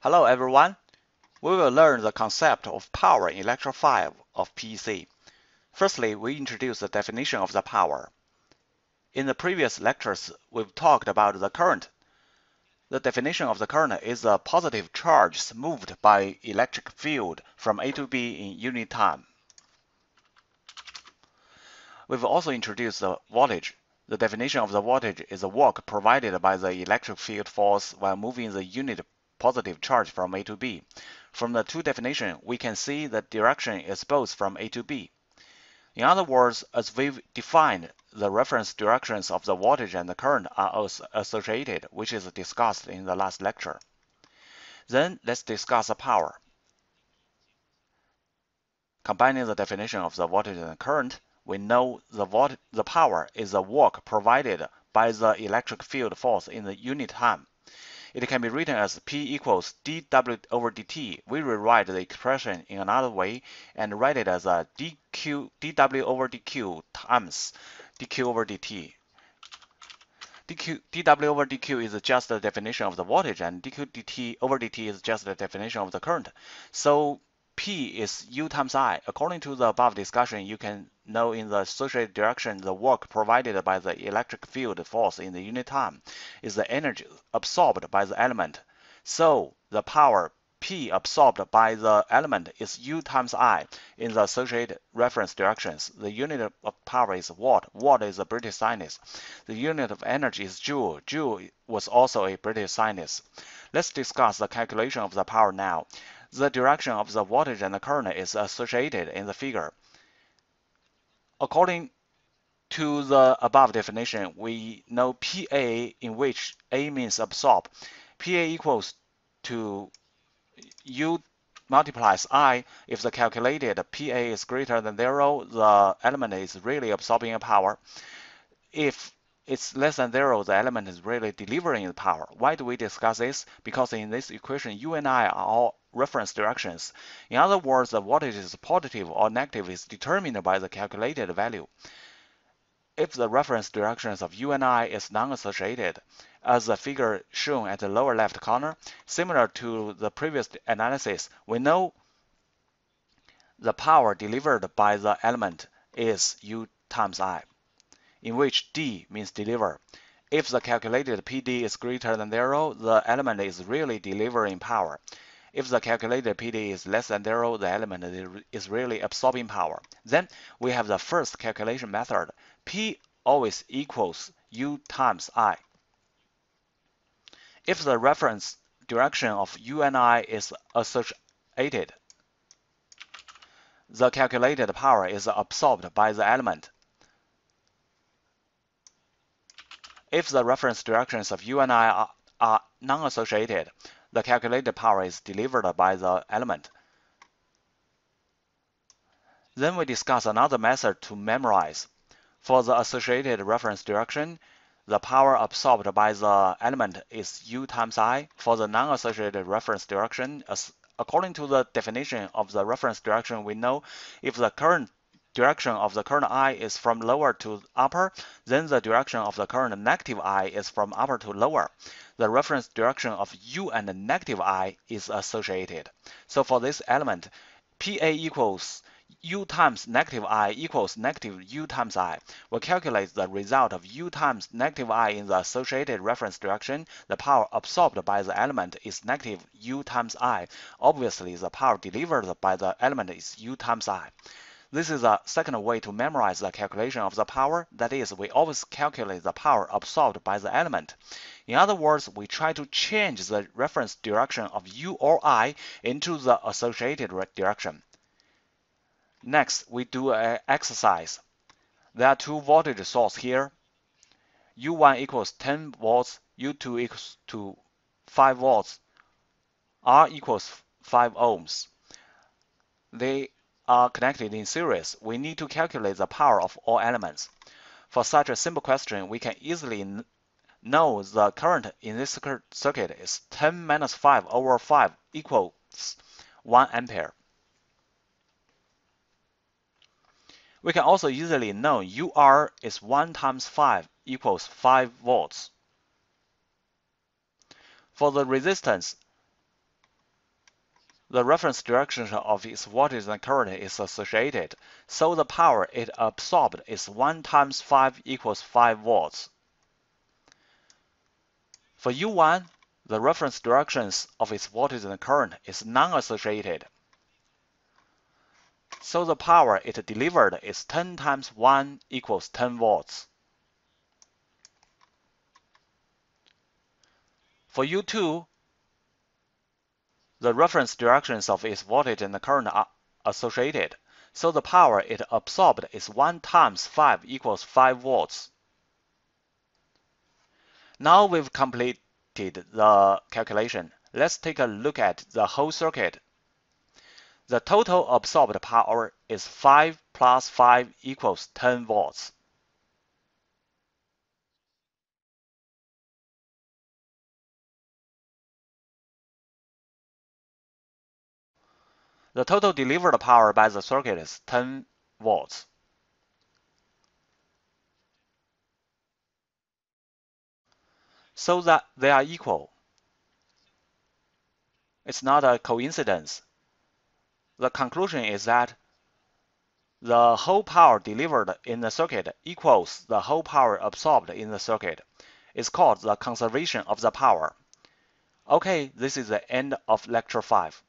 Hello everyone. We will learn the concept of power in Lecture 5 of PEC. Firstly, we introduce the definition of the power. In the previous lectures, we've talked about the current. The definition of the current is a positive charge moved by electric field from A to B in unit time. We've also introduced the voltage. The definition of the voltage is the work provided by the electric field force while moving the unit positive charge from A to B. From the two definitions, we can see the direction is both from A to B. In other words, as we've defined, the reference directions of the voltage and the current are associated, which is discussed in the last lecture. Then let's discuss the power. Combining the definition of the voltage and the current, we know the power is the work provided by the electric field force in the unit time. It can be written as P equals dW over dt. We rewrite the expression in another way and write it as a dW over dq times dq over dt. dW over dq is just the definition of the voltage, and dq dt over dt is just the definition of the current. So P is U times I. According to the above discussion, you can know in the associated direction the work provided by the electric field force in the unit time is the energy absorbed by the element. So the power P absorbed by the element is U times I in the associated reference directions. The unit of power is watt. Watt is a British sinus. The unit of energy is joule. Joule was also a British sinus. Let's discuss the calculation of the power now. The direction of the voltage and the current is associated in the figure. According to the above definition, we know PA, in which A means absorb. PA equals to U multiplies I. If the calculated PA is greater than 0, the element is really absorbing a power. If it's less than 0, the element is really delivering the power. Why do we discuss this? Because in this equation, U and I are all reference directions. In other words, the voltage is positive or negative is determined by the calculated value. If the reference directions of U and I is non-associated, as the figure shown at the lower left corner, similar to the previous analysis, we know the power delivered by the element is U times I, in which D means deliver. If the calculated PD is greater than 0, the element is really delivering power. If the calculated PD is less than 0, the element is really absorbing power. Then we have the first calculation method. P always equals U times I. If the reference direction of U and I is associated, the calculated power is absorbed by the element. If the reference directions of U and I are non-associated, the calculated power is delivered by the element. Then we discuss another method to memorize. For the associated reference direction, the power absorbed by the element is U times I. For the non-associated reference direction, according to the definition of the reference direction, we know if the current direction of the current I is from lower to upper, then the direction of the current negative I is from upper to lower. The reference direction of U and negative I is associated. So for this element, PA equals U times negative I equals negative U times I. We'll calculate the result of U times negative I in the associated reference direction. The power absorbed by the element is negative U times I. Obviously, the power delivered by the element is U times I. This is a second way to memorize the calculation of the power. That is, we always calculate the power absorbed by the element. In other words, we try to change the reference direction of U or I into the associated direction. Next, we do an exercise. There are two voltage sources here. U1 equals 10 volts, U2 equals to 5 volts, R equals 5 ohms. They are connected in series. We need to calculate the power of all elements. For such a simple question, we can easily know the current in this circuit is 10 minus 5 over 5 equals 1 ampere. We can also easily know UR is 1 times 5 equals 5 volts. For the resistance, the reference direction of its voltage and current is associated, so the power it absorbed is 1 times 5 equals 5 volts. For U1, the reference directions of its voltage and current is non-associated, so the power it delivered is 10 times 1 equals 10 volts. For U2, the reference directions of its voltage and current are associated, so the power it absorbed is 1 times 5 equals 5 volts. Now we've completed the calculation. Let's take a look at the whole circuit. The total absorbed power is 5 plus 5 equals 10 volts. The total delivered power by the circuit is 10 volts. So that they are equal. It's not a coincidence. The conclusion is that the whole power delivered in the circuit equals the whole power absorbed in the circuit. It's called the conservation of the power. Okay, this is the end of lecture 5.